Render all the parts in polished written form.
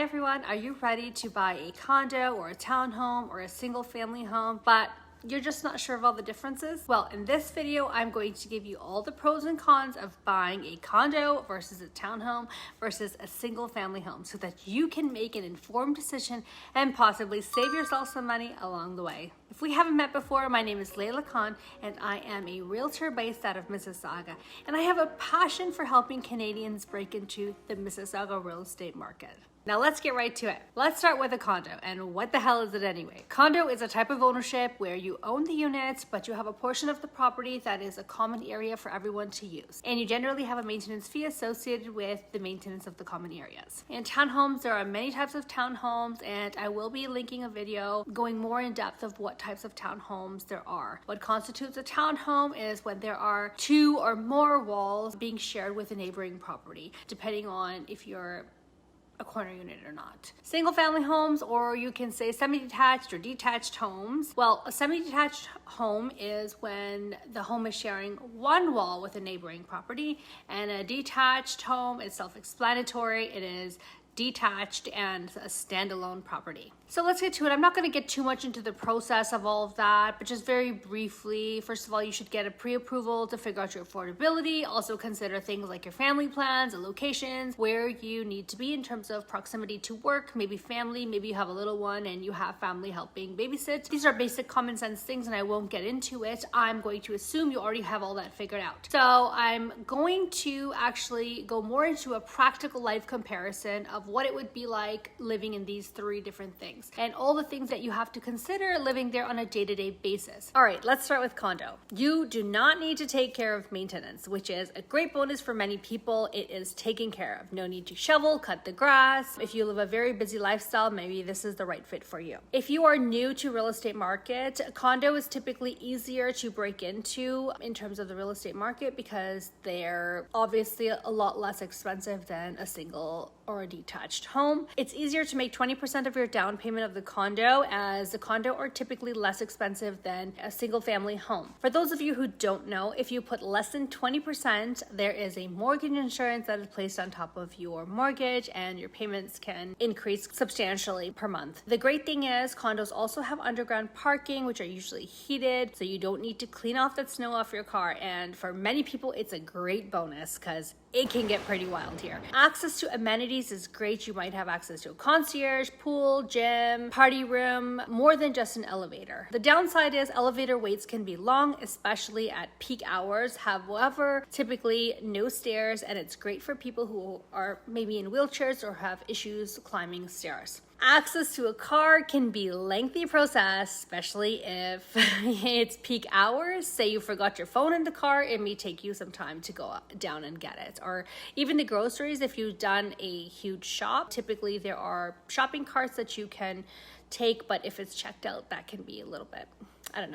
everyone, are you ready to buy a condo or a townhome or a single family home, but you're just not sure of all the differences? Well, in this video, I'm going to give you all the pros and cons of buying a condo versus a townhome versus a single family home so that you can make an informed decision and possibly save yourself some money along the way. If we haven't met before, my name is Layla Khan and I am a realtor based out of Mississauga, and I have a passion for helping Canadians break into the Mississauga real estate market. Now let's get right to it. Let's start with a condo. And what the hell is it anyway? Condo is a type of ownership where you own the units, but you have a portion of the property that is a common area for everyone to use. And you generally have a maintenance fee associated with the maintenance of the common areas. In townhomes, there are many types of townhomes, and I will be linking a video going more in depth of what types of townhomes there are. What constitutes a townhome is when there are 2 or more walls being shared with a neighboring property, depending on if you're a corner unit or not. Single family homes, or you can say semi-detached or detached homes. Well, a semi-detached home is when the home is sharing one wall with a neighboring property, and a detached home is self-explanatory. It is detached and a standalone property. So let's get to it. I'm not going to get too much into the process of all of that, but just very briefly, first of all, you should get a pre-approval to figure out your affordability. Also consider things like your family plans, the locations, where you need to be in terms of proximity to work, maybe family, maybe you have a little one and you have family helping babysit. These are basic common sense things and I won't get into it. I'm going to assume you already have all that figured out. So I'm going to actually go more into a practical life comparison of what it would be like living in these 3 different things and all the things that you have to consider living there on a day-to-day basis. All right, let's start with condo. You do not need to take care of maintenance, which is a great bonus for many people. It is taken care of. No need to shovel, cut the grass. If you live a very busy lifestyle, maybe this is the right fit for you. If you are new to real estate market, a condo is typically easier to break into in terms of the real estate market because they're obviously a lot less expensive than a single or a detached home. It's easier to make 20% of your down payment of the condo, as the condo are typically less expensive than a single family home. For those of you who don't know, if you put less than 20%, there is a mortgage insurance that is placed on top of your mortgage and your payments can increase substantially per month. The great thing is condos also have underground parking, which are usually heated, so you don't need to clean off that snow off your car. And for many people, it's a great bonus because it can get pretty wild here. Access to amenities is great. You might have access to a concierge, pool, gym, party room, more than just an elevator. The downside is elevator waits can be long, especially at peak hours. However, typically no stairs, and it's great for people who are maybe in wheelchairs or have issues climbing stairs. Access to a car can be a lengthy process, especially if it's peak hours. Say you forgot your phone in the car, it may take you some time to go down and get it. Or even the groceries, if you've done a huge shop, typically there are shopping carts that you can take, but if it's checked out, that can be a little bit,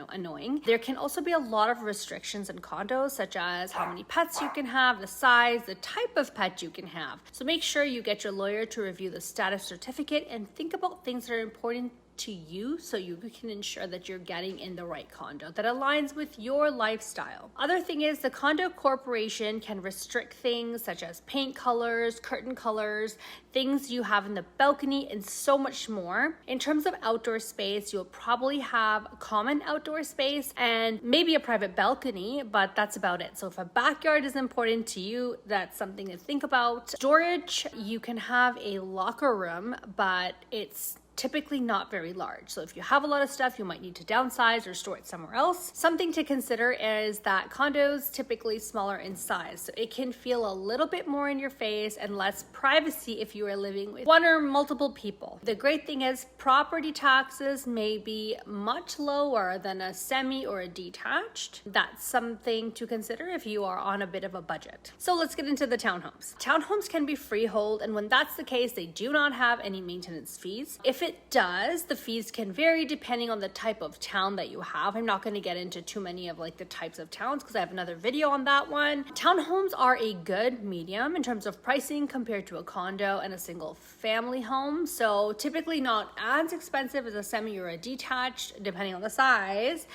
annoying. There can also be a lot of restrictions in condos, such as how many pets you can have, the size, the type of pet you can have. So make sure you get your lawyer to review the status certificate and think about things that are important to you so you can ensure that you're getting in the right condo that aligns with your lifestyle. Other thing is the condo corporation can restrict things such as paint colors, curtain colors, things you have in the balcony, and so much more. In terms of outdoor space, you'll probably have a common outdoor space and maybe a private balcony, but that's about it. So if a backyard is important to you, that's something to think about. Storage, you can have a locker room, but it's typically not very large. So if you have a lot of stuff, you might need to downsize or store it somewhere else. Something to consider is that condos typically smaller in size. So it can feel a little bit more in your face and less privacy if you are living with 1 or multiple people. The great thing is property taxes may be much lower than a semi or a detached. That's something to consider if you are on a bit of a budget. So let's get into the townhomes. Townhomes can be freehold, and when that's the case, they do not have any maintenance fees. If it does, the fees can vary depending on the type of town that you have. I'm not going to get into too many of like the types of towns because I have another video on that one. Townhomes are a good medium in terms of pricing compared to a condo and a single family home. So typically not as expensive as a semi or a detached, depending on the size.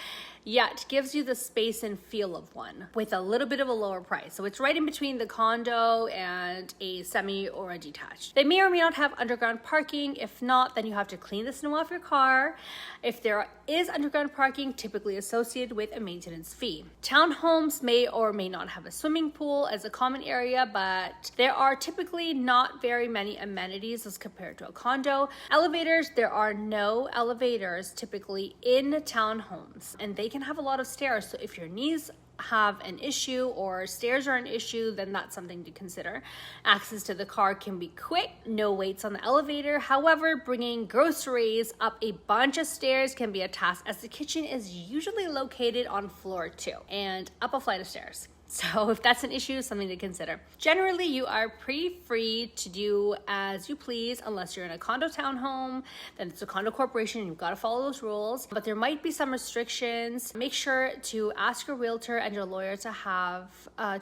yet gives you the space and feel of one with a little bit of a lower price. So it's right in between the condo and a semi or a detached. They may or may not have underground parking. If not, then you have to clean the snow off your car. If there is underground parking, typically associated with a maintenance fee. Townhomes may or may not have a swimming pool as a common area, but there are typically not very many amenities as compared to a condo. Elevators, there are no elevators typically in townhomes, and they can have a lot of stairs. So if your knees have an issue or stairs are an issue, then that's something to consider. Access to the car can be quick, no waits on the elevator. However, bringing groceries up a bunch of stairs can be a task, as the kitchen is usually located on floor 2 and up a flight of stairs. So if that's an issue, something to consider. Generally, you are pretty free to do as you please, unless you're in a condo townhome, then it's a condo corporation and you've got to follow those rules. But there might be some restrictions. Make sure to ask your realtor and your lawyer to have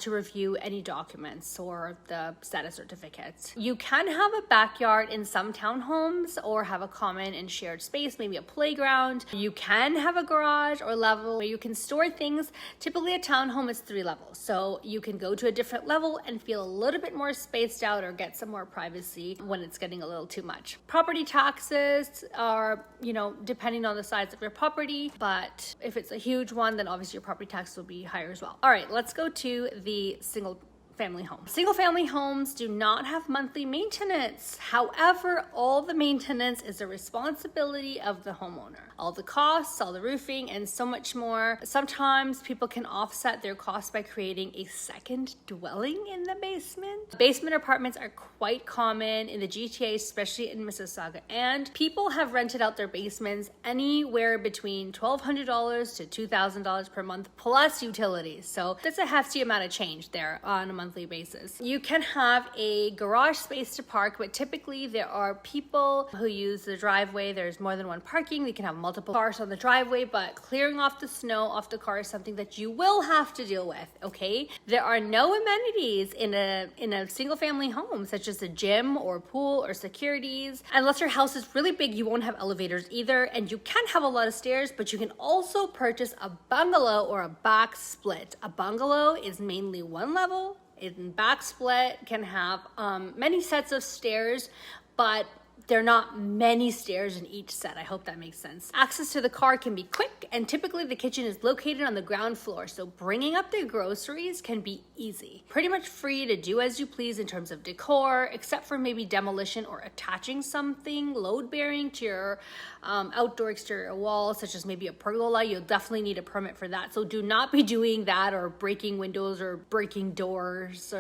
to review any documents or the status certificates. You can have a backyard in some townhomes or have a common and shared space, maybe a playground. You can have a garage or level where you can store things. Typically a townhome is 3 levels. So you can go to a different level and feel a little bit more spaced out or get some more privacy when it's getting a little too much. Property taxes are, depending on the size of your property, but if it's a huge one, then obviously your property tax will be higher as well. All right, let's go to the single family home. Single family homes do not have monthly maintenance. However, all the maintenance is the responsibility of the homeowner. All the costs, all the roofing, and so much more. Sometimes people can offset their costs by creating a second dwelling in the basement. Basement apartments are quite common in the GTA, especially in Mississauga, and people have rented out their basements anywhere between $1,200 to $2,000 per month plus utilities. So that's a hefty amount of change there on a monthly basis. You can have a garage space to park, but typically there are people who use the driveway. There's more than one parking. They can have multiple cars on the driveway, but clearing off the snow off the car is something that you will have to deal with, okay? There are no amenities in a single family home, such as a gym or pool or securities. Unless your house is really big, you won't have elevators either, and you can have a lot of stairs, but you can also purchase a bungalow or a back split. A bungalow is mainly 1 level. In back split can have many sets of stairs, but there are not many stairs in each set. I hope that makes sense. Access to the car can be quick, and typically the kitchen is located on the ground floor, so bringing up the groceries can be easy. Pretty much free to do as you please in terms of decor, except for maybe demolition or attaching something load-bearing to your outdoor exterior wall, such as maybe a pergola. You'll definitely need a permit for that, so do not be doing that or breaking windows or breaking doors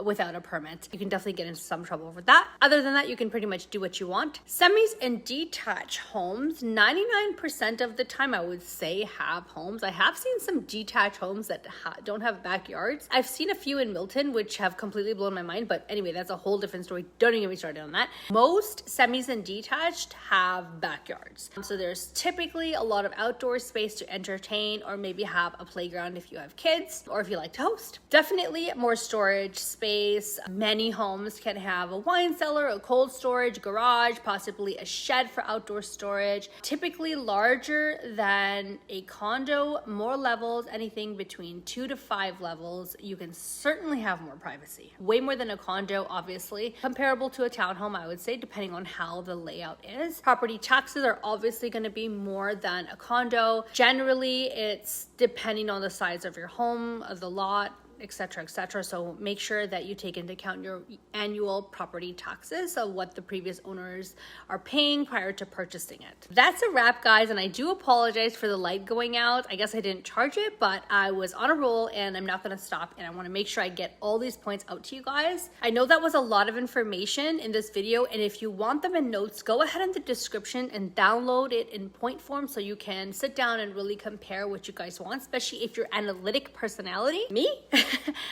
without a permit. You can definitely get into some trouble with that. Other than that, you can pretty much do what you want. Semis and detached homes, 99% of the time I would say have homes. I have seen some detached homes that don't have backyards. I've seen a few in Milton, which have completely blown my mind, but anyway, that's a whole different story. Don't even get me started on that. Most semis and detached have backyards. So there's typically a lot of outdoor space to entertain or maybe have a playground if you have kids or if you like to host. Definitely more storage space. Many homes can have a wine cellar, a cold storage, garage, possibly a shed for outdoor storage. Typically larger than a condo, more levels, anything between 2 to 5 levels. You can certainly have more privacy. Way more than a condo, obviously. Comparable to a townhome, I would say, depending on how the layout is. Property taxes are obviously going to be more than a condo. Generally, it's depending on the size of your home, of the lot, etc., etc. So make sure that you take into account your annual property taxes of what the previous owners are paying prior to purchasing it. That's a wrap, guys, and I do apologize for the light going out. I guess I didn't charge it, but I was on a roll and I'm not going to stop, and I want to make sure I get all these points out to you guys. I know that was a lot of information in this video, and if you want them in notes, go ahead in the description and download it in point form so you can sit down and really compare what you guys want, especially if you're analytic personality. Me?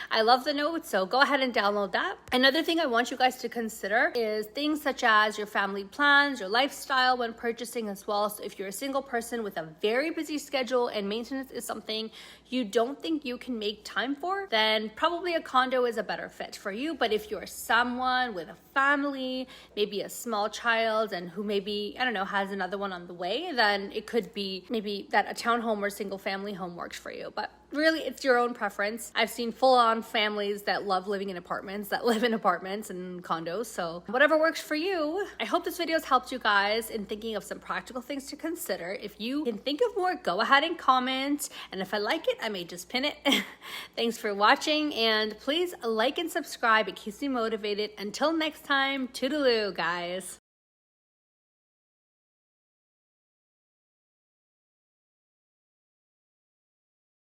I love the notes, so go ahead and download that. Another thing I want you guys to consider is things such as your family plans, your lifestyle when purchasing as well. So if you're a single person with a very busy schedule and maintenance is something you don't think you can make time for, then probably a condo is a better fit for you. But if you're someone with a family, maybe a small child, and who maybe, I don't know, has another one on the way, then it could be maybe that a townhome or single family home works for you. But really, it's your own preference. I've seen full-on families that love living in apartments, that live in apartments and condos, so whatever works for you. I hope this video has helped you guys in thinking of some practical things to consider. If you can think of more, go ahead and comment, and if I like it, I may just pin it. Thanks for watching, and please like and subscribe. It keeps me motivated. Until next time, toodaloo, guys.